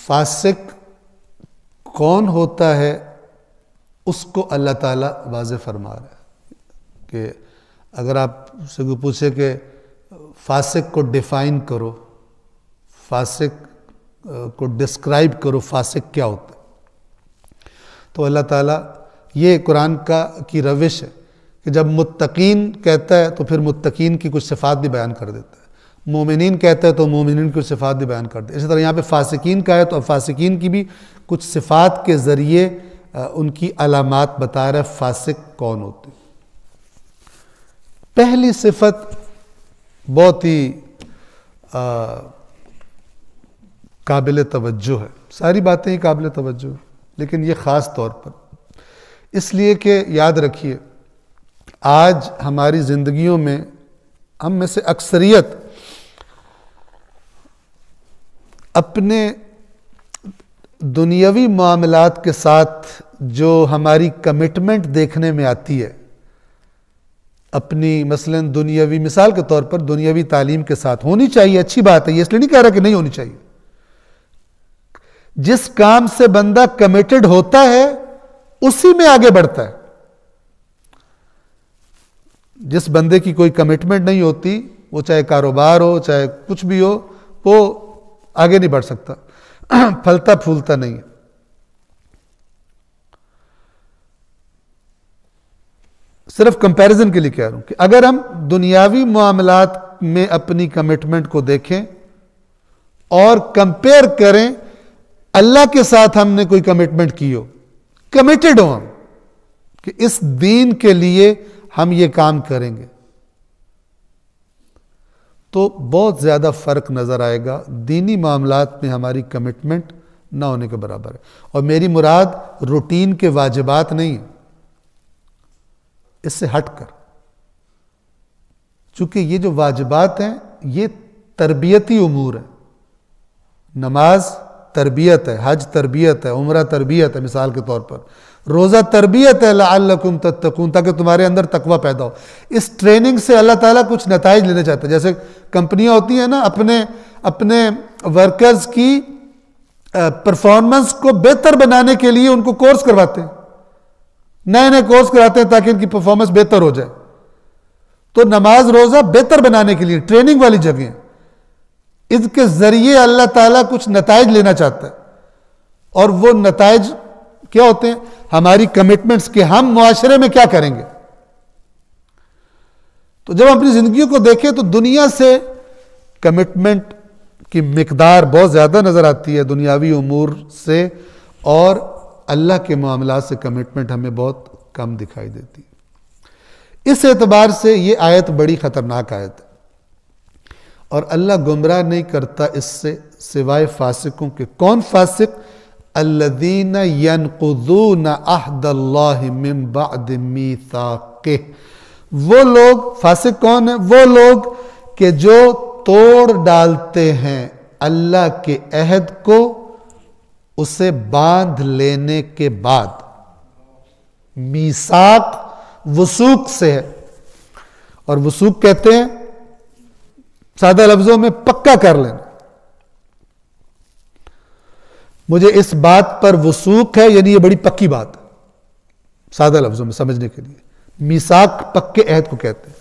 فاسق کون ہوتا ہے اس کو اللہ تعالیٰ واضح فرما رہا ہے کہ اگر آپ سے کوئی پوچھے کہ فاسق کو ڈیفائن کرو، فاسق کو ڈسکرائب کرو، فاسق کیا ہوتا ہے، تو اللہ تعالیٰ یہ قرآن کی روش ہے کہ جب متقین کہتا ہے تو پھر متقین کی کچھ صفات بھی بیان کر دیتا ہے، مومنین کہتا ہے تو مومنین کی کچھ صفات بھی بیان کر دیتا ہے. اسی طرح یہاں پہ فاسقین کا ہے تو فاسقین کی بھی کچھ صفات کے ذریعے ان کی علامات بتا رہا ہے فاسق کون ہوتے ہیں. پہلی صفت بہت ہی قابل توجہ ہے، ساری باتیں ہی قابل توجہ ہیں لیکن یہ خاص طور پر اس لیے کہ یاد رکھیے آج ہماری زندگیوں میں ہم میں سے اکثریت اپنے دنیاوی معاملات کے ساتھ جو ہماری کمٹمنٹ دیکھنے میں آتی ہے، اپنی مثلاً دنیاوی مثال کے طور پر دنیاوی تعلیم کے ساتھ ہونی چاہیے، اچھی بات ہے، یہ اس لیے نہیں کہہ رہا کہ نہیں ہونی چاہیے. جس کام سے بندہ کمیٹڈ ہوتا ہے اسی میں آگے بڑھتا ہے. جس بندے کی کوئی کمٹمنٹ نہیں ہوتی، وہ چاہے کاروبار ہو چاہے کچھ بھی ہو، وہ آگے نہیں بڑھ سکتا، پھلتا پھولتا نہیں ہے. صرف کمپیریزن کے لیے کہہ رہا ہوں کہ اگر ہم دنیاوی معاملات میں اپنی کمٹمنٹ کو دیکھیں اور کمپیئر کریں اللہ کے ساتھ ہم نے کوئی کمٹمنٹ کی ہو، کمیٹڈ ہو ہم کہ اس دین کے لیے ہم یہ کام کریں گے، تو بہت زیادہ فرق نظر آئے گا دینی معاملات میں ہماری کمٹمنٹ نہ ہونے کے برابر ہے. اور میری مراد روٹین کے واجبات نہیں ہیں، اس سے ہٹ کر، چونکہ یہ جو واجبات ہیں یہ تربیتی امور ہیں. نماز تربیت ہے، حج تربیت ہے، عمرہ تربیت ہے، مثال کے طور پر روزہ تربیت ہے لعلکم تتقون، تاکہ تمہارے اندر تقوی پیدا ہو. اس ٹریننگ سے اللہ تعالیٰ کچھ نتائج لینا چاہتا ہے. جیسے کمپنیاں ہوتی ہیں نا، اپنے ورکرز کی پرفارمنس کو بہتر بنانے کے لیے ان کو کورس کرواتے ہیں، نئے نئے کورس کراتے ہیں تاکہ ان کی پرفارمنس بہتر ہو جائے. تو نماز روزہ بہتر بنانے کے لیے ٹریننگ والی جگہ ہیں. اس کے ذریعے اللہ تعالیٰ کچھ نتائج لینا چاہتا ہے، اور وہ نتائج کیا ہوتے ہیں؟ ہماری کمٹمنٹس کہ ہم معاشرے میں کیا کریں گے. تو جب ہم اپنی زندگیوں کو دیکھیں تو دنیا سے کمٹمنٹ کی مقدار بہت زیادہ نظر آتی ہے دنیاوی امور سے، اور اللہ کے معاملات سے کمٹمنٹ ہمیں بہت کم دکھائی دیتی ہے. اس اعتبار سے یہ آیت بڑی خطرناک آیت ہے، اور اللہ گمراہ نہیں کرتا اس سے سوائے فاسقوں کے. کون فاسق؟ الذین ینقضون عہد اللہ من بعد میثاقہ. وہ لوگ، فاسق کون ہیں؟ وہ لوگ کہ جو توڑ ڈالتے ہیں اللہ کے عہد کو اسے باندھ لینے کے بعد. میثاق وثوق سے ہے، اور وثوق کہتے ہیں سادہ لفظوں میں پکا کر لینا. مجھے اس بات پر وثوق ہے، یعنی یہ بڑی پکی بات ہے، سادہ لفظوں میں سمجھنے کے لیے. میثاق پکے عہد کو کہتے ہیں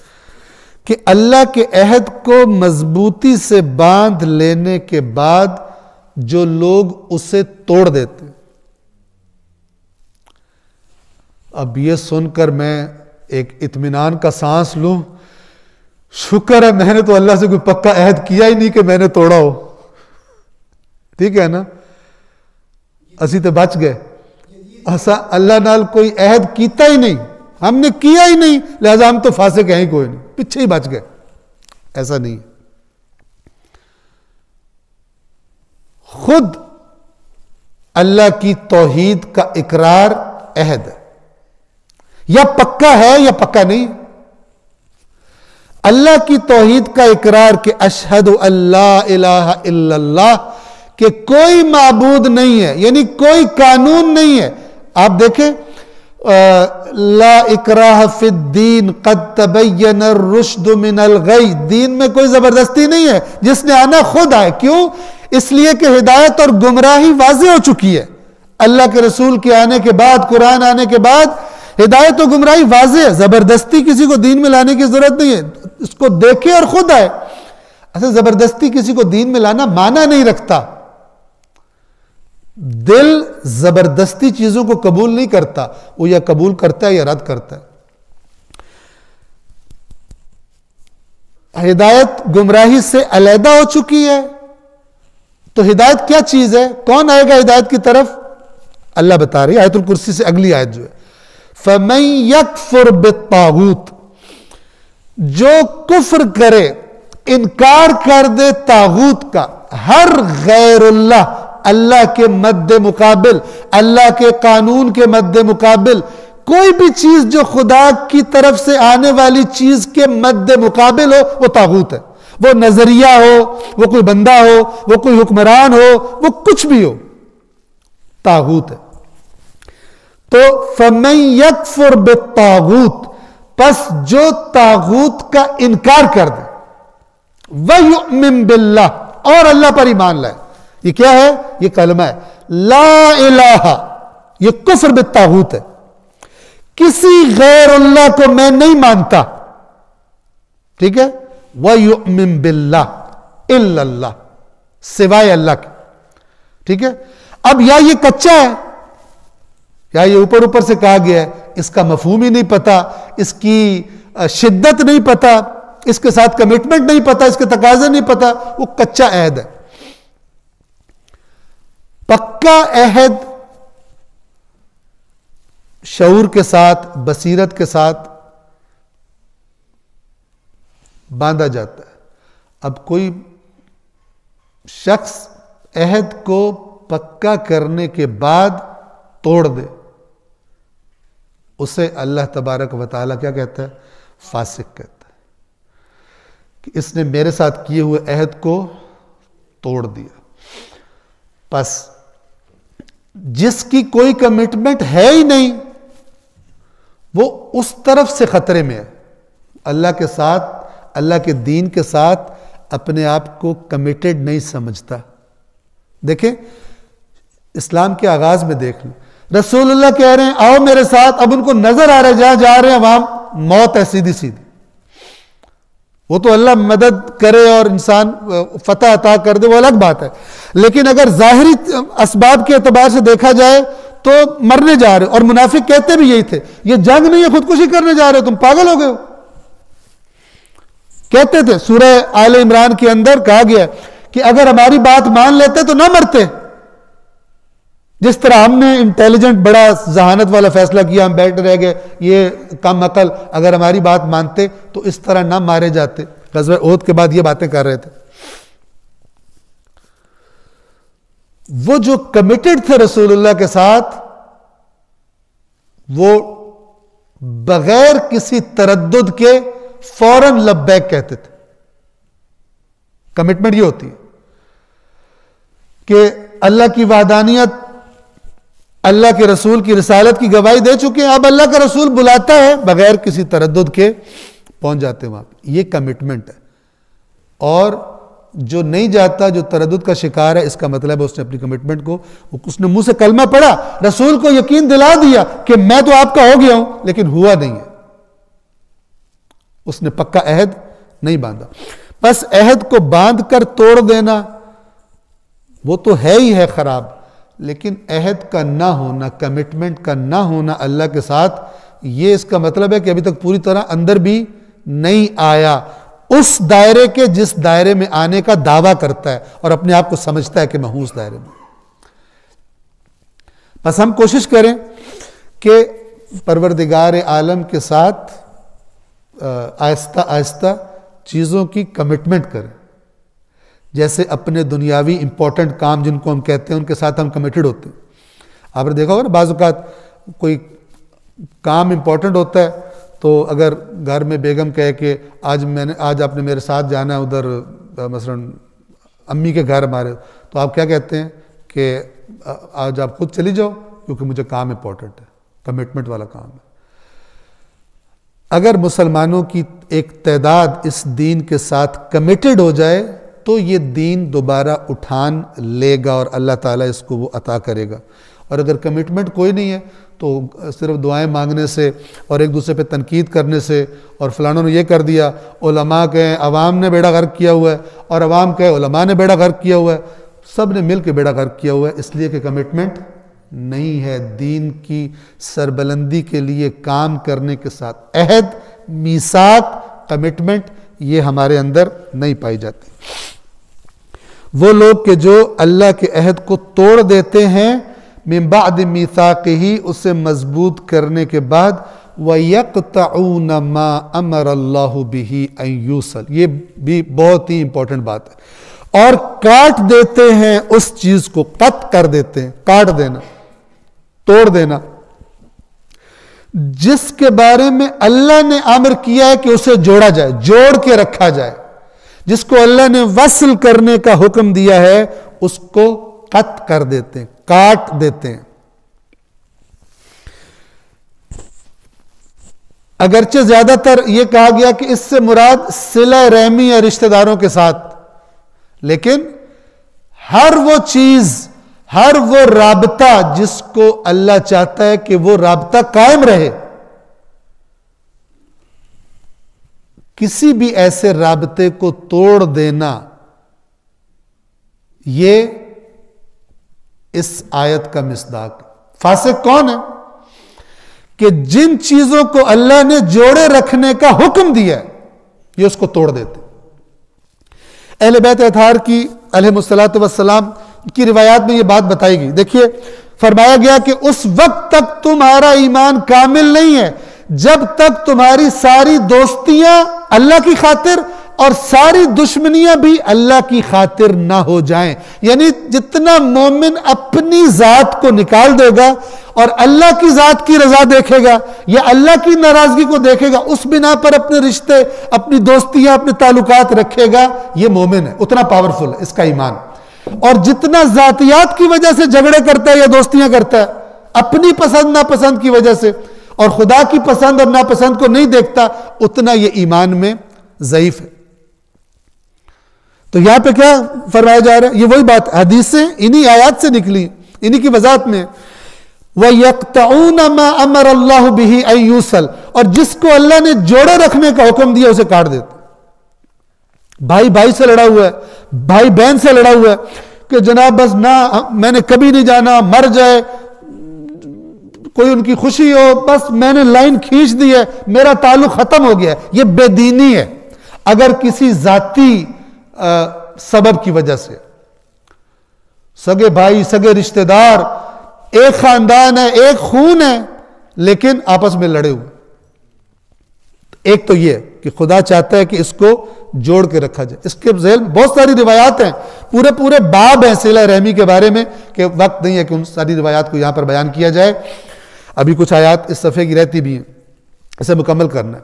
کہ اللہ کے عہد کو مضبوطی سے باندھ لینے کے بعد جو لوگ اسے توڑ دیتے. اب یہ سن کر میں ایک اطمینان کا سانس لوں، شکر ہے میں نے تو اللہ سے کوئی پکا عہد کیا ہی نہیں کہ میں نے توڑا ہو. ٹھیک ہے نا، اسی تو بچ گئے. ایسا اللہ نال کوئی عہد کیتا ہی نہیں، ہم نے کیا ہی نہیں، لہذا ہم تو فاسق ہیں ہی کوئی نہیں، پیچھے ہی بچ گئے. ایسا نہیں. خود اللہ کی توحید کا اقرار عہد ہے، یا پکا ہے یا پکا نہیں. اللہ کی توحید کا اقرار کہ اشہد اللہ الہ الا اللہ، کہ کوئی معبود نہیں ہے، یعنی کوئی قانون نہیں ہے. آپ دیکھیں لا اکراہ فی الدین قد تبین الرشد من الغی، دین میں کوئی زبردستی نہیں ہے، جس نے آنا خود آئے. کیوں؟ اس لیے کہ ہدایت اور گمراہی واضح ہو چکی ہے. اللہ کے رسول کے آنے کے بعد، قرآن آنے کے بعد ہدایت و گمراہی واضح ہے. زبردستی کسی کو دین میں لانے کی ضرورت نہیں ہے، اس کو دیکھے اور خود آئے. اصل زبردستی کسی کو دین میں لانا معنی نہیں رکھتا. دل زبردستی چیزوں کو قبول نہیں کرتا، وہ یا قبول کرتا ہے یا رد کرتا ہے. ہدایت گمراہی سے علیحدہ ہو چکی ہے. تو ہدایت کیا چیز ہے؟ کون آئے گا ہدایت کی طرف؟ اللہ بتا رہی ہے آیت الکرسی سے اگلی آیت جو ہے، فَمَن يَكْفُرْ بِالطَّاغُوتِ، جو کفر کرے، انکار کر دے طاغوت کا، ہر غیر اللہ، اللہ کے مد مقابل، اللہ کے قانون کے مد مقابل کوئی بھی چیز جو خدا کی طرف سے آنے والی چیز کے مد مقابل ہو، وہ طاغوت ہے. وہ نظریہ ہو، وہ کوئی بندہ ہو، وہ کوئی حکمران ہو، وہ کچھ بھی ہو، طاغوت ہے. تو فَمَن يَكْفُرْ بِالطَّاغُوتِ، پس جو طاغوت کا انکار کر دے، وَيُؤْمِن بِاللَّهِ، اور اللہ پر ایمان لائے. یہ کیا ہے؟ یہ کلمہ ہے لا الہ. یہ کفر بالطاغوت ہے. کسی غیر اللہ کو میں نہیں مانتا. ٹھیک ہے؟ وَيُؤْمِن بِاللَّهِ، اِلَّا اللہ، سوائے اللہ کے. ٹھیک ہے؟ اب یا یہ کچا ہے یا یہ اوپر اوپر سے کہا گیا ہے، اس کا مفہوم ہی نہیں پتا، اس کی شدت نہیں پتا، اس کے ساتھ کمٹمنٹ نہیں پتا، اس کے تقاضے نہیں پتا، وہ کچا عہد ہے. پکا عہد شعور کے ساتھ، بصیرت کے ساتھ باندھا جاتا ہے. اب کوئی شخص عہد کو پکا کرنے کے بعد توڑ دے، اسے اللہ تبارک و تعالیٰ کیا کہتا ہے؟ فاسق کہتا ہے کہ اس نے میرے ساتھ کیے ہوئے عہد کو توڑ دیا. پس جس کی کوئی کمٹمنٹ ہے ہی نہیں، وہ اس طرف سے خطرے میں ہے. اللہ کے ساتھ، اللہ کے دین کے ساتھ اپنے آپ کو کمیٹڈ نہیں سمجھتا. دیکھیں اسلام کے آغاز میں دیکھ لیں، رسول اللہ کہہ رہے ہیں آؤ میرے ساتھ. اب ان کو نظر آ رہا ہے جہاں جا رہے ہیں وہاں موت ہے سیدھی سیدھی. وہ تو اللہ مدد کرے اور انسان فتح عطا کر دے، وہ الگ بات ہے. لیکن اگر ظاہری اسباب کے اعتبار سے دیکھا جائے تو مرنے جا رہے. اور منافق کہتے بھی یہی تھے، یہ جنگ نہیں ہے، خودکشی کرنے جا رہے ہو، تم پاگل ہو گئے ہو. کہتے تھے. سورہ آل عمران کے اندر کہا گیا کہ اگر ہماری بات مان لیتے تو نہ مرتے. جس طرح ہم نے انٹیلیجنٹ بڑا ذہانت والا فیصلہ کیا، ہم بیٹھ رہ گئے، یہ کم عقل، اگر ہماری بات مانتے تو اس طرح نہ مارے جاتے. غزوہ احد کے بعد یہ باتیں کر رہے تھے. وہ جو کمیٹڈ تھے رسول اللہ کے ساتھ، وہ بغیر کسی تردد کے فوراً لبیک کہتے تھے. کمٹمنٹ یہ ہوتی ہے کہ اللہ کی وحدانیت، اللہ کے رسول کی رسالت کی گواہی دے چکے ہیں، اب اللہ کا رسول بلاتا ہے، بغیر کسی تردد کے پہنچ جاتے ہیں وہاں پہ. یہ کمٹمنٹ ہے. اور جو نہیں جاتا، جو تردد کا شکار ہے، اس کا مطلب ہے اس نے اپنی کمٹمنٹ کو، اس نے منہ سے کلمہ پڑھا، رسول کو یقین دلا دیا کہ میں تو آپ کا ہو گیا ہوں، لیکن ہوا نہیں ہے. اس نے پکا عہد نہیں باندھا. بس عہد کو باندھ کر توڑ دینا وہ تو ہے ہی ہے خراب، لیکن عہد کا نہ ہونا، کمٹمنٹ کا نہ ہونا اللہ کے ساتھ، یہ اس کا مطلب ہے کہ ابھی تک پوری طرح اندر بھی نہیں آیا اس دائرے کے جس دائرے میں آنے کا دعویٰ کرتا ہے اور اپنے آپ کو سمجھتا ہے کہ میں ہوں اس دائرے میں. بس ہم کوشش کریں کہ پروردگار عالم کے ساتھ آہستہ آہستہ چیزوں کی کمٹمنٹ کریں. جیسے اپنے دنیاوی امپورٹنٹ کام جن کو ہم کہتے ہیں ان کے ساتھ ہم کمیٹڈ ہوتے ہیں. آپ نے دیکھا ہوگا نا، بعض اوقات کوئی کام امپورٹنٹ ہوتا ہے تو اگر گھر میں بیگم کہے کہ آج آپ نے میرے ساتھ جانا ہے ادھر مثلا امی کے گھر ہمارے، تو آپ کیا کہتے ہیں کہ آج آپ خود چلی جاؤ کیونکہ مجھے کام امپورٹنٹ ہے، کمٹمنٹ والا کام ہے. اگر مسلمانوں کی ایک تعداد اس دین کے ساتھ کمیٹڈ ہو جائے تو یہ دین دوبارہ اٹھان لے گا اور اللہ تعالیٰ اس کو وہ عطا کرے گا. اور اگر کمٹمنٹ کوئی نہیں ہے تو صرف دعائیں مانگنے سے اور ایک دوسرے پہ تنقید کرنے سے اور فلانوں نے یہ کر دیا، علماء کہیں عوام نے بیڑا غرق کیا ہوا ہے اور عوام کہے علماء نے بیڑا غرق کیا ہوا ہے، سب نے مل کے بیڑا غرق کیا ہوا ہے، اس لیے کہ کمٹمنٹ نہیں ہے. دین کی سربلندی کے لیے کام کرنے کے ساتھ عہد، میثاق، کمٹمنٹ یہ ہمارے اندر نہیں پائی جاتی. وہ لوگ کہ جو اللہ کے عہد کو توڑ دیتے ہیں من بعد میثاقہ، اسے مضبوط کرنے کے بعد، وَيَقْطَعُونَ مَا أَمَرَ اللَّهُ بِهِ أَن يُوصَلَ، یہ بھی بہت ہی امپورٹنٹ بات ہے، اور کاٹ دیتے ہیں اس چیز کو، قط کر دیتے ہیں، کاٹ دینا، توڑ دینا، جس کے بارے میں اللہ نے امر کیا ہے کہ اسے جوڑا جائے، جوڑ کے رکھا جائے. جس کو اللہ نے وصل کرنے کا حکم دیا ہے اس کو قط کر دیتے ہیں، کاٹ دیتے ہیں. اگرچہ زیادہ تر یہ کہا گیا کہ اس سے مراد صلہ رحمی یا رشتہ داروں کے ساتھ، لیکن ہر وہ چیز، ہر وہ رابطہ جس کو اللہ چاہتا ہے کہ وہ رابطہ قائم رہے، کسی بھی ایسے رابطے کو توڑ دینا، یہ اس آیت کا مصداق. فاسق کون ہے؟ کہ جن چیزوں کو اللہ نے جوڑے رکھنے کا حکم دیا ہے یہ اس کو توڑ دیتے. اہل بیت اطہار کی علیہ الصلوۃ والسلام کی روایات میں یہ بات بتائی گئی. دیکھیے فرمایا گیا کہ اس وقت تک تمہارا ایمان کامل نہیں ہے جب تک تمہاری ساری دوستیاں اللہ کی خاطر اور ساری دشمنیاں بھی اللہ کی خاطر نہ ہو جائیں. یعنی جتنا مومن اپنی ذات کو نکال دے گا اور اللہ کی ذات کی رضا دیکھے گا یا اللہ کی ناراضگی کو دیکھے گا، اس بنا پر اپنے رشتے، اپنی دوستیاں، اپنے تعلقات رکھے گا، یہ مومن ہے، اتنا پاورفل ہے اس کا ایمان. اور جتنا ذاتیات کی وجہ سے جھگڑے کرتا ہے یا دوستیاں کرتا ہے، اپنی پسند ناپسند کی وجہ سے، اور خدا کی پسند اور ناپسند کو نہیں دیکھتا، اتنا یہ ایمان میں ضعیف ہے. تو یہاں پہ کیا فرمایا جا رہا ہے؟ یہ وہی بات، حدیثیں انہی آیات سے نکلی، انہی کی وضاحت میں. وَيَقْطَعُونَ مَا أَمَرَ اللَّهُ بِهِ أَن يُوصَلَ، اور جس کو اللہ نے جوڑے رکھنے کا حکم دیا اسے کاٹ دیتے. بھائی بھائی سے لڑا ہوا ہے، بھائی بہن سے لڑا ہوا ہے کہ جناب بس نہ میں نے کبھی نہیں جانا، مر جائے، کوئی ان کی خوشی ہو، بس میں نے لائن کھینچ دی ہے، میرا تعلق ختم ہو گیا ہے. یہ بے دینی ہے. اگر کسی ذاتی سبب کی وجہ سے، سگے بھائی، سگے رشتہ دار، ایک خاندان ہے، ایک خون ہے، لیکن آپس میں لڑے ہوئے، ایک تو یہ کہ خدا چاہتا ہے کہ اس کو جوڑ کے رکھا جائے. اس کے ذیل بہت ساری روایات ہیں، پورے باب ہیں صلہ رحمی کے بارے میں، کہ وقت نہیں ہے کہ ان ساری روایات کو یہاں پر بیان کیا جائے. ابھی کچھ آیات اس صفحے کی رہتی بھی ہیں، اسے مکمل کرنا ہے.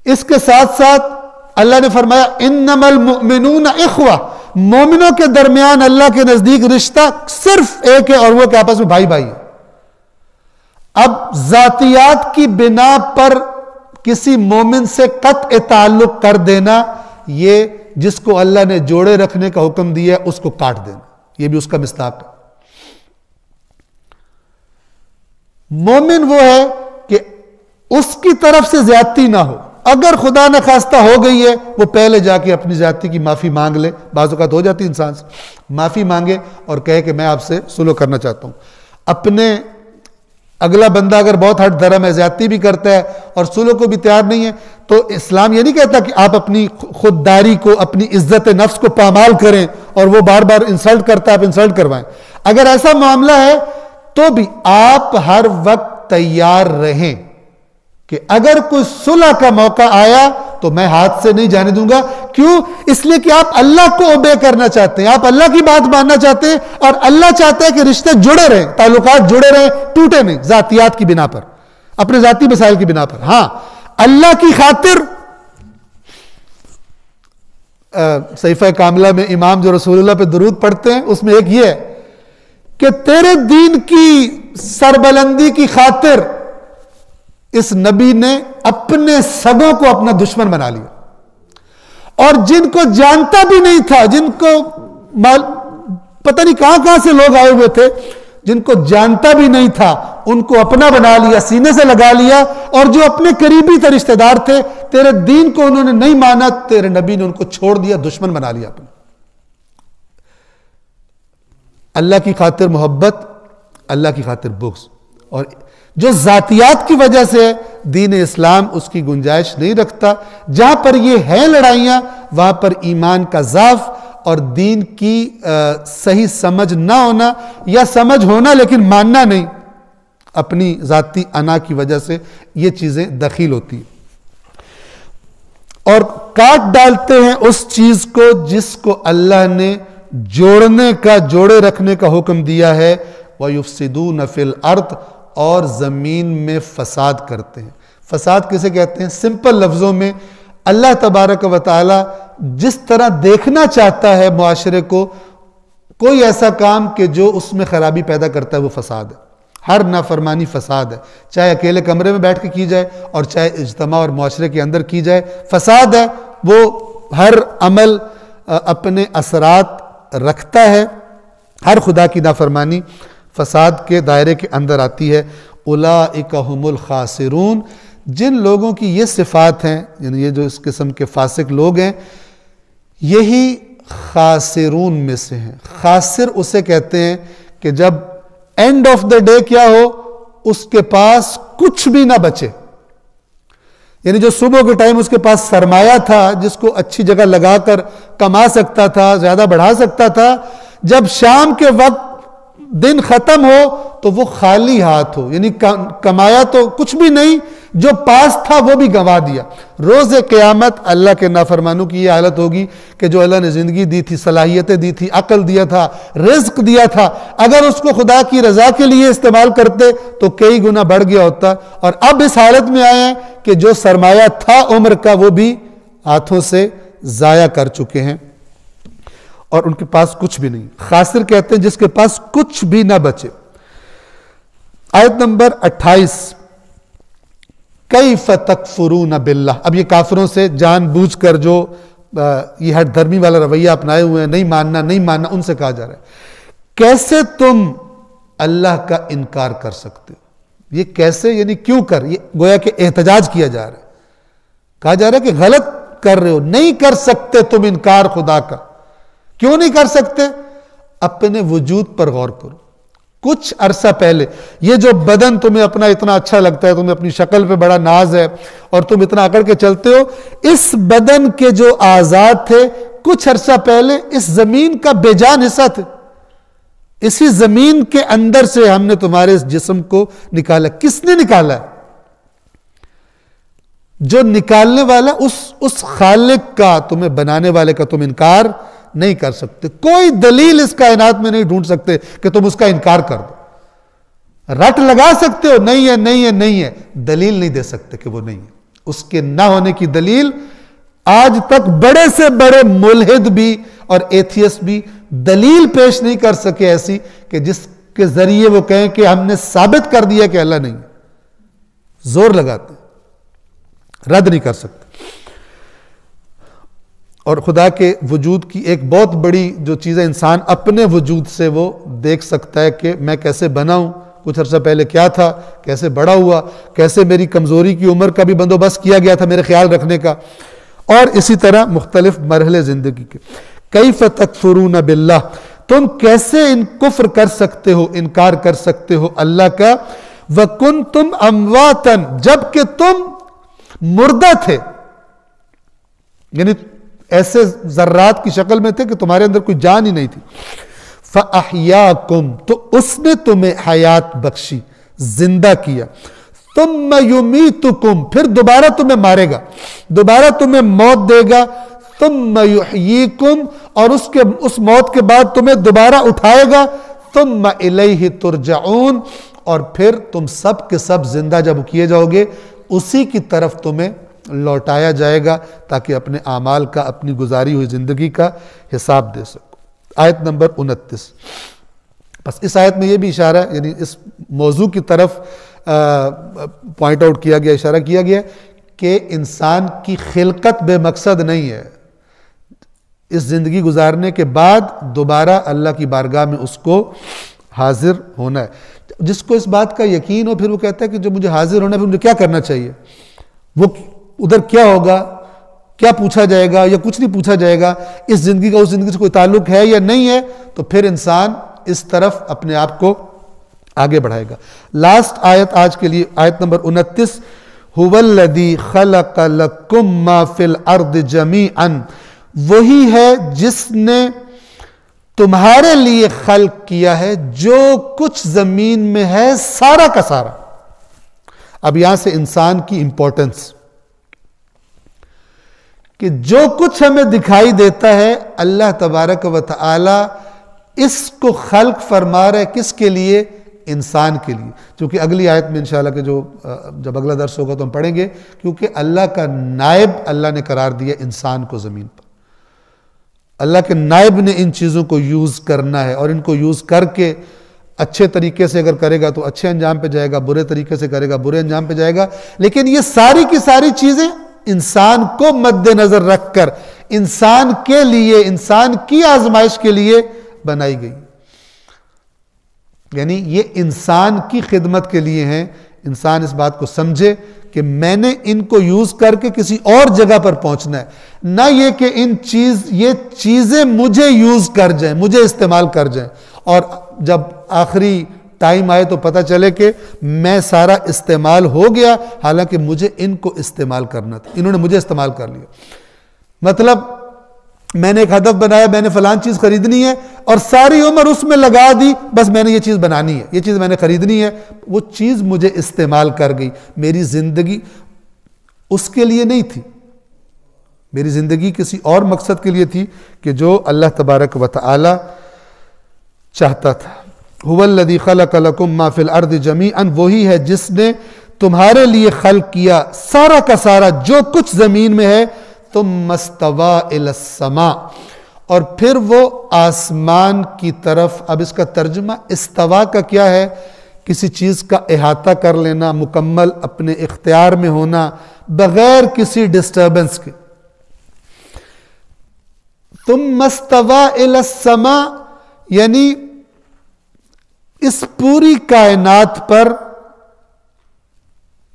اس کے ساتھ ساتھ اللہ نے فرمایا انما المؤمنون اخوہ، مومنوں کے درمیان اللہ کے نزدیک رشتہ صرف ایک ہے، اور وہ کہ آپس میں بھائی بھائی ہیں. اب ذاتیات کی بنا پر کسی مومن سے قطع تعلق کر دینا، یہ جس کو اللہ نے جوڑے رکھنے کا حکم دیا ہے اس کو کاٹ دینا، یہ بھی اس کا مصداق ہے. مومن وہ ہے کہ اس کی طرف سے زیادتی نہ ہو. اگر خدا نخواستہ ہو گئی ہے، وہ پہلے جا کے اپنی زیادتی کی معافی مانگ لے. بعض اوقات ہو جاتی انسان سے، معافی مانگے اور کہے کہ میں آپ سے سلوک کرنا چاہتا ہوں. اپنے اگلا بندہ اگر بہت ہٹ دھرم ہے، زیادتی بھی کرتا ہے اور سلوک کو بھی تیار نہیں ہے، تو اسلام یہ نہیں کہتا کہ آپ اپنی خودداری کو، اپنی عزت نفس کو پامال کریں اور وہ بار بار انسلٹ کرتا ہے آپ انسلٹ کروائیں. اگر ایسا معاملہ ہے تو بھی آپ ہر وقت تیار رہیں کہ اگر کوئی صلح کا موقع آیا تو میں ہاتھ سے نہیں جانے دوں گا. کیوں؟ اس لیے کہ آپ اللہ کو اوبے کرنا چاہتے ہیں، آپ اللہ کی بات ماننا چاہتے ہیں، اور اللہ چاہتا ہے کہ رشتے جڑے رہیں، تعلقات جڑے رہیں، ٹوٹے نہیں ذاتیات کی بنا پر، اپنے ذاتی مسائل کی بنا پر. ہاں اللہ کی خاطر. صحیفہ کاملہ میں امام جو رسول اللہ پہ درود پڑھتے ہیں اس میں ایک یہ ہے کہ تیرے دین کی سربلندی کی خاطر اس نبی نے اپنے سگوں کو اپنا دشمن بنا لیا، اور جن کو جانتا بھی نہیں تھا، جن کو پتہ نہیں کہاں کہاں سے لوگ آئے ہوئے تھے، جن کو جانتا بھی نہیں تھا ان کو اپنا بنا لیا، سینے سے لگا لیا، اور جو اپنے قریبی تر رشتہ دار تھے، تیرے دین کو انہوں نے نہیں مانا، تیرے نبی نے ان کو چھوڑ دیا، دشمن بنا لیا اپنا۔ اللہ کی خاطر محبت، اللہ کی خاطر بغض، اور جو ذاتیات کی وجہ سے دین اسلام اس کی گنجائش نہیں رکھتا، جہاں پر یہ ہیں لڑائیاں، وہاں پر ایمان کا ضعف اور دین کی صحیح سمجھ نہ ہونا، یا سمجھ ہونا لیکن ماننا نہیں، اپنی ذاتی انا کی وجہ سے یہ چیزیں دخیل ہوتی ہیں، اور کاٹ ڈالتے ہیں اس چیز کو جس کو اللہ نے جوڑنے کا، جوڑے رکھنے کا حکم دیا ہے، وَيُفْسِدُونَ فِي الْأَرْضِ، اور زمین میں فساد کرتے ہیں۔ فساد کسے کہتے ہیں؟ سمپل لفظوں میں اللہ تبارک و تعالی جس طرح دیکھنا چاہتا ہے معاشرے کو، کوئی ایسا کام کہ جو اس میں خرابی پیدا کرتا ہے وہ فساد ہے۔ ہر نافرمانی فساد ہے، چاہے اکیلے کمرے میں بیٹھ کے کی جائے اور چاہے اجتماع اور معاشرے کے اندر کی جائے، فساد ہے۔ وہ ہر عمل اپنے اثرات رکھتا ہے، ہر خدا کی نافرمانی فساد کے دائرے کے اندر آتی ہے۔ اولئک ھم الخاسرون، جن لوگوں کی یہ صفات ہیں، یعنی یہ جو اس قسم کے فاسق لوگ ہیں، یہی خاسرون میں سے ہیں۔ خاسر اسے کہتے ہیں کہ جب اینڈ آف دا ڈے کیا ہو، اس کے پاس کچھ بھی نہ بچے، یعنی جو صبح کے ٹائم اس کے پاس سرمایہ تھا، جس کو اچھی جگہ لگا کر کما سکتا تھا، زیادہ بڑھا سکتا تھا، جب شام کے وقت دن ختم ہو تو وہ خالی ہاتھ ہو، یعنی کمایا تو کچھ بھی نہیں، جو پاس تھا وہ بھی گنوا دیا۔ روز قیامت اللہ کے نافرمانوں کی یہ حالت ہوگی کہ جو اللہ نے زندگی دی تھی، صلاحیتیں دی تھی، عقل دیا تھا، رزق دیا تھا، اگر اس کو خدا کی رضا کے لیے استعمال کرتے تو کئی گنا بڑھ گیا ہوتا، اور اب اس حالت میں آئے ہیں کہ جو سرمایہ تھا عمر کا وہ بھی ہاتھوں سے ضائع کر چکے ہیں، اور ان کے پاس کچھ بھی نہیں۔ خاسر کہتے ہیں جس کے پاس کچھ بھی نہ بچے۔ آیت نمبر 28، کیف تکفرون باللہ، اب یہ کافروں سے جان بوجھ کر جو یہ ہٹ دھرمی والا رویہ اپنائے ہوئے ہیں، نہیں ماننا، ان سے کہا جا رہا ہے کیسے تم اللہ کا انکار کر سکتے ہو؟ یہ کیسے یعنی کیوں کر، یہ گویا کہ احتجاج کیا جا رہا ہے، کہا جا رہا ہے کہ غلط کر رہے ہو، نہیں کر سکتے تم انکار خدا کا۔ کیوں نہیں کر سکتے؟ اپنے وجود پر غور کرو۔ کچھ عرصہ پہلے یہ جو بدن تمہیں اپنا اتنا اچھا لگتا ہے، تمہیں اپنی شکل پہ بڑا ناز ہے اور تم اتنا اکڑ کے چلتے ہو، اس بدن کے جو اعضاء تھے کچھ عرصہ پہلے اس زمین کا بے جان حصہ تھے۔ اسی زمین کے اندر سے ہم نے تمہارے اس جسم کو نکالا۔ کس نے نکالا ہے؟ جو نکالنے والا اس خالق کا، تمہیں بنانے والے کا تم انکار نہیں کر سکتے۔ کوئی دلیل اس کائنات میں نہیں ڈھونڈ سکتے کہ تم اس کا انکار کر دو۔ رٹ لگا سکتے ہو نہیں ہے نہیں ہے نہیں ہے، دلیل نہیں دے سکتے کہ وہ نہیں ہے۔ اس کے نہ ہونے کی دلیل آج تک بڑے سے بڑے ملحد بھی اور ایتھیسٹ بھی دلیل پیش نہیں کر سکے ایسی کہ جس کے ذریعے وہ کہیں کہ ہم نے ثابت کر دیا کہ اللہ نہیں ہے۔ زور لگاتے ہیں، رد نہیں کر سکتے۔ اور خدا کے وجود کی ایک بہت بڑی جو چیز ہے، انسان اپنے وجود سے وہ دیکھ سکتا ہے کہ میں کیسے بنا ہوں، کچھ عرصہ پہلے کیا تھا، کیسے بڑا ہوا، کیسے میری کمزوری کی عمر کا بھی بندوبست کیا گیا تھا میرے خیال رکھنے کا، اور اسی طرح مختلف مرحلے زندگی کے۔ کیف تکفرون باللہ، تم کیسے کفر کر سکتے ہو، انکار کر سکتے ہو اللہ کا، وکنتم امواتا، جبکہ تم مردہ تھے، یعنی ایسے ذرات کی شکل میں تھے کہ تمہارے اندر کوئی جان ہی نہیں تھی۔ فَأَحْيَاكُمْ، تو اس نے تمہیں حیات بخشی، زندہ کیا۔ ثُمَّ يُمِيتُكُمْ، پھر دوبارہ تمہیں مارے گا، دوبارہ تمہیں موت دے گا۔ ثُمَّ يُحْيِيكُمْ، اور اس موت کے بعد تمہیں دوبارہ اٹھائے گا۔ ثُمَّ إِلَيْهِ تُرْجَعُونَ، اور پھر تم سب کے سب زندہ جب کیے جاؤ گے اسی کی طرف تمہیں لوٹایا جائے گا، تاکہ اپنے اعمال کا، اپنی گزاری ہوئی زندگی کا حساب دے سکو۔ آیت نمبر 29، بس اس آیت میں یہ بھی اشارہ ہے، یعنی اس موضوع کی طرف پوائنٹ آؤٹ کیا گیا، اشارہ کیا گیا کہ انسان کی خلقت بے مقصد نہیں ہے۔ اس زندگی گزارنے کے بعد دوبارہ اللہ کی بارگاہ میں اس کو حاضر ہونا ہے. جس کو اس بات کا یقین ہو پھر وہ کہتا ہے کہ جو مجھے حاضر ہونا ہے پھر مجھے کیا کرنا چاہیے, وہ ادھر کیا ہوگا, کیا پوچھا جائے گا یا کچھ نہیں پوچھا جائے گا, اس زندگی کا اس زندگی سے کوئی تعلق ہے یا نہیں ہے, تو پھر انسان اس طرف اپنے آپ کو آگے بڑھائے گا. لاسٹ آیت آج کے لیے آیت نمبر 29, هُوَ الَّذِي خَلَقَ لَكُم مَّا فِي الْأَرْضِ جَمِيعًا, وہی ہے جس نے تمہارے لیے خلق کیا ہے جو کچھ زمین میں ہے سارا کا سارا. اب یہاں سے انسان کی امپورٹنس کہ جو کچھ ہمیں دکھائی دیتا ہے اللہ تبارک و تعالی اس کو خلق فرما رہا ہے کس کے لیے؟ انسان کے لیے. چونکہ اگلی آیت میں انشاءاللہ کہ جو جب اگلا درس ہوگا تو ہم پڑھیں گے, کیونکہ اللہ کا نائب اللہ نے قرار دیا انسان کو زمین پر. اللہ کے نائب نے ان چیزوں کو یوز کرنا ہے, اور ان کو یوز کر کے اچھے طریقے سے اگر کرے گا تو اچھے انجام پہ جائے گا, برے طریقے سے کرے گا برے انجام پہ جائے گا. لیکن یہ ساری کی ساری چیزیں انسان کو مد نظر رکھ کر انسان کے لیے, انسان کی آزمائش کے لیے بنائی گئی. یعنی یہ انسان کی خدمت کے لیے ہیں. انسان اس بات کو سمجھے کہ میں نے ان کو یوز کر کے کسی اور جگہ پر پہنچنا ہے, نہ یہ کہ یہ چیزیں مجھے یوز کر جائیں, مجھے استعمال کر جائیں, اور جب آخری ٹائم آئے تو پتہ چلے کہ میں سارا استعمال ہو گیا, حالانکہ مجھے ان کو استعمال کرنا تھا, انہوں نے مجھے استعمال کر لیا. مطلب میں نے ایک ہدف بنایا, میں نے فلان چیز خریدنی ہے اور ساری عمر اس میں لگا دی, بس میں نے یہ چیز بنانی ہے, یہ چیز میں نے خریدنی ہے, وہ چیز مجھے استعمال کر گئی. میری زندگی اس کے لیے نہیں تھی, میری زندگی کسی اور مقصد کے لیے تھی کہ جو اللہ تبارک و تعالی چاہتا تھا. هُوَ الَّذِي خَلَقَ لَكُم مَّا فِي الْأَرْضِ جَمِيعًا, وہی ہے جس نے تمہارے لیے خلق کیا سارا کا سارا جو کچھ زمین میں ہے. ثُمَّ اسْتَوَىٰ إِلَى السَّمَاءِ, اور پھر وہ آسمان کی طرف. اب اس کا ترجمہ استوا کا کیا ہے؟ کسی چیز کا احاطہ کر لینا, مکمل اپنے اختیار میں ہونا بغیر کسی ڈسٹربنس کے. ثُمَّ اسْتَوَىٰ إِلَى السَّمَاءِ یعنی اس پوری کائنات پر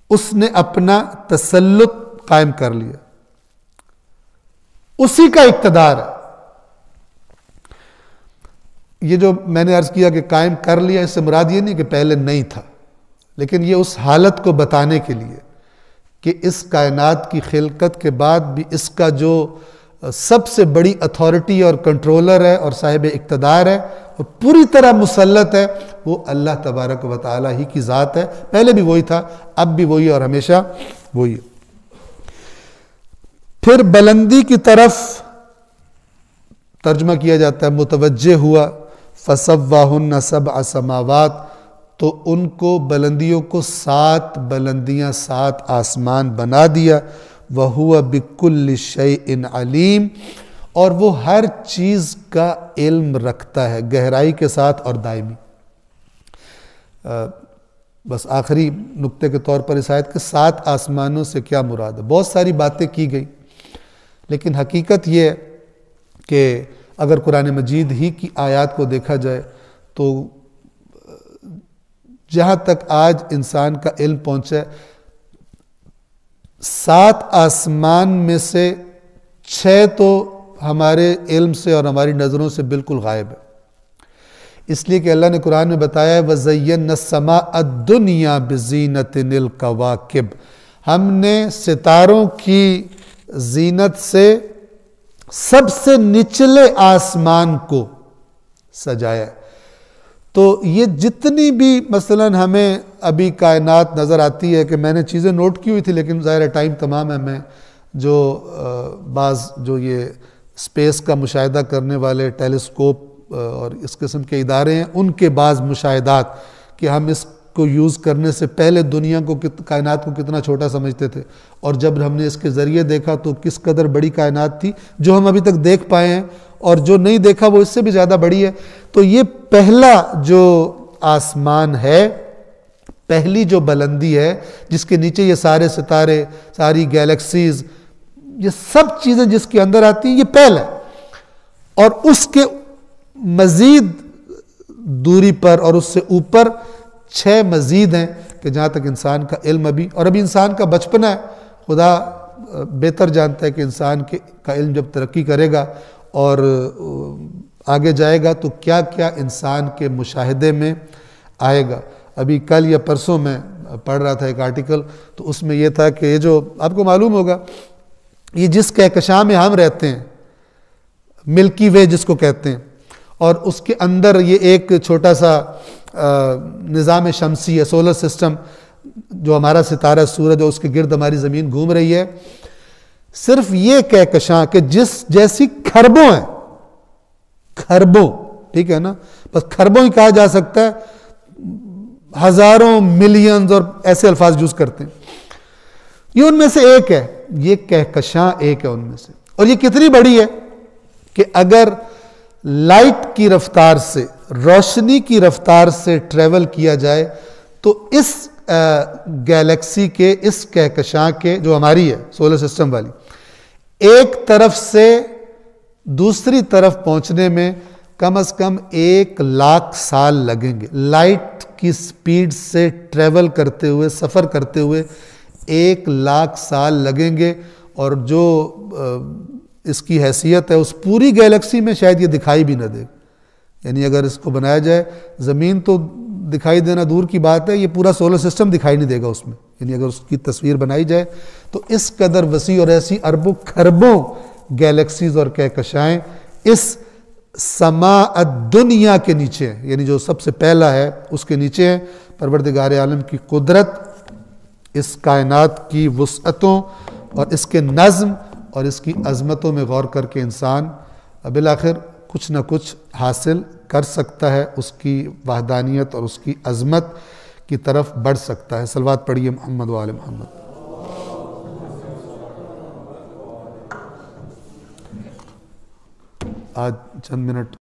اس نے اپنا تسلط قائم کر لیا, اسی کا اقتدار ہے. یہ جو میں نے عرض کیا کہ قائم کر لیا, اس سے مراد یہ نہیں کہ پہلے نہیں تھا, لیکن یہ اس حالت کو بتانے کے لیے کہ اس کائنات کی خلقت کے بعد بھی اس کا جو سب سے بڑی اتھارٹی اور کنٹرولر ہے اور صاحب اقتدار ہے اور پوری طرح مسلط ہے, وہ اللہ تبارک و تعالی ہی کی ذات ہے. پہلے بھی وہی تھا, اب بھی وہی, اور ہمیشہ وہی. پھر بلندی کی طرف ترجمہ کیا جاتا ہے متوجہ ہوا. فَسَوَّاهُنَّ سَبْعَ سَمَاوَاتٍ, تو ان کو بلندیوں کو 7 بلندیاں 7 آسمان بنا دیا. وَهُوَ بِكُلِّ شَيْءٍ عَلِيمٌ, اور وہ ہر چیز کا علم رکھتا ہے گہرائی کے ساتھ اور دائمی. بس آخری نقطے کے طور پر اس آیت کے 7 آسمانوں سے کیا مراد ہے؟ بہت ساری باتیں کی گئی, لیکن حقیقت یہ ہے کہ اگر قرآن مجید ہی کی آیات کو دیکھا جائے تو جہاں تک آج انسان کا علم پہنچا ہے, 7 آسمان میں سے 6 تو ہمارے علم سے اور ہماری نظروں سے بالکل غائب ہے. اس لیے کہ اللہ نے قرآن میں بتایا ہے وَزَيَّنَّا السَّمَاءَ الدُّنْيَا بِزِينَةٍ الْكَوَاكِبِ, ہم نے ستاروں کی زینت سے سب سے نچلے آسمان کو سجایا. تو یہ جتنی بھی مثلا ہمیں ابھی کائنات نظر آتی ہے کہ میں نے چیزیں نوٹ کی ہوئی تھی, لیکن ظاہر ٹائم تمام ہے, میں جو بعض جو یہ اسپیس کا مشاہدہ کرنے والے ٹیلیسکوپ اور اس قسم کے ادارے ہیں, ان کے بعض مشاہدات کہ ہم اس کو یوز کرنے سے پہلے دنیا کو کائنات کو کتنا چھوٹا سمجھتے تھے, اور جب ہم نے اس کے ذریعے دیکھا تو کس قدر بڑی کائنات تھی جو ہم ابھی تک دیکھ پائے ہیں, اور جو نہیں دیکھا وہ اس سے بھی زیادہ بڑی ہے. تو یہ پہلا جو آسمان ہے, پہلی جو بلندی ہے جس کے نیچے یہ سارے ستارے, ساری گیلیکسیز, یہ سب چیزیں جس کے اندر آتی ہیں, یہ پہلا ہے. اور اس کے مزید دوری پر اور اس سے اوپر 6 مزید ہیں کہ جہاں تک انسان کا علم اور ابھی انسان کا بچپنا ہے. خدا بہتر جانتا ہے کہ انسان کا علم جب ترقی کرے گا اور آگے جائے گا تو کیا کیا انسان کے مشاہدے میں آئے گا. ابھی کل یا پرسوں میں پڑھ رہا تھا ایک آرٹیکل, تو اس میں یہ تھا کہ یہ جو آپ کو معلوم ہوگا, یہ جس کہکشاں میں ہم رہتے ہیں, ملکی وے جس کو کہتے ہیں, اور اس کے اندر یہ ایک چھوٹا سا نظام شمسی ہے, سولر سسٹم, جو ہمارا ستارہ سورج اور اس کے گرد ہماری زمین گھوم رہی ہے. صرف یہ کہکشاں کہ جیسی کھربوں ہیں, کھربوں, ٹھیک ہے نا, بس کھربوں ہی کہا جا سکتا ہے, ہزاروں ملینز اور ایسے الفاظ یوز کرتے ہیں. یہ ان میں سے ایک ہے, یہ کہکشاں ایک ہے ان میں سے. اور یہ کتنی بڑی ہے کہ اگر لائٹ کی رفتار سے, روشنی کی رفتار سے ٹریول کیا جائے تو اس گیلیکسی کے, اس کہکشاں کے, جو ہماری ہے سولر سسٹم والی, ایک طرف سے دوسری طرف پہنچنے میں کم از کم 1,00,000 سال لگیں گے. لائٹ کی سپیڈ سے ٹریول کرتے ہوئے, سفر کرتے ہوئے 1,00,000 سال لگیں گے. اور جو اس کی حیثیت ہے اس پوری گیلیکسی میں شاید یہ دکھائی بھی نہ دے. یعنی اگر اس کو بنایا جائے, زمین تو دکھائی دینا دور کی بات ہے, یہ پورا سولر سسٹم دکھائی نہیں دے گا اس میں. یعنی اگر اس کی تصویر بنائی جائے تو اس قدر وسیع اور ایسی اربوں کھربوں گیلیکسیز اور کہکشائیں اس سماء الدنیا کے نیچے ہیں, یعنی جو سب سے پہلا ہے اس کے نیچے ہیں. پروردگار عالم کی قدرت, اس کائنات کی وسعتوں اور اس کے نظم اور اس کی عظمتوں میں غور کر کے انسان بالآخر کچھ نہ کچھ حاصل کر سکتا ہے, اس کی وحدانیت اور اس کی عظمت کی طرف بڑھ سکتا ہے. صلوات پڑھیے محمد و آل محمد. آج چند منٹ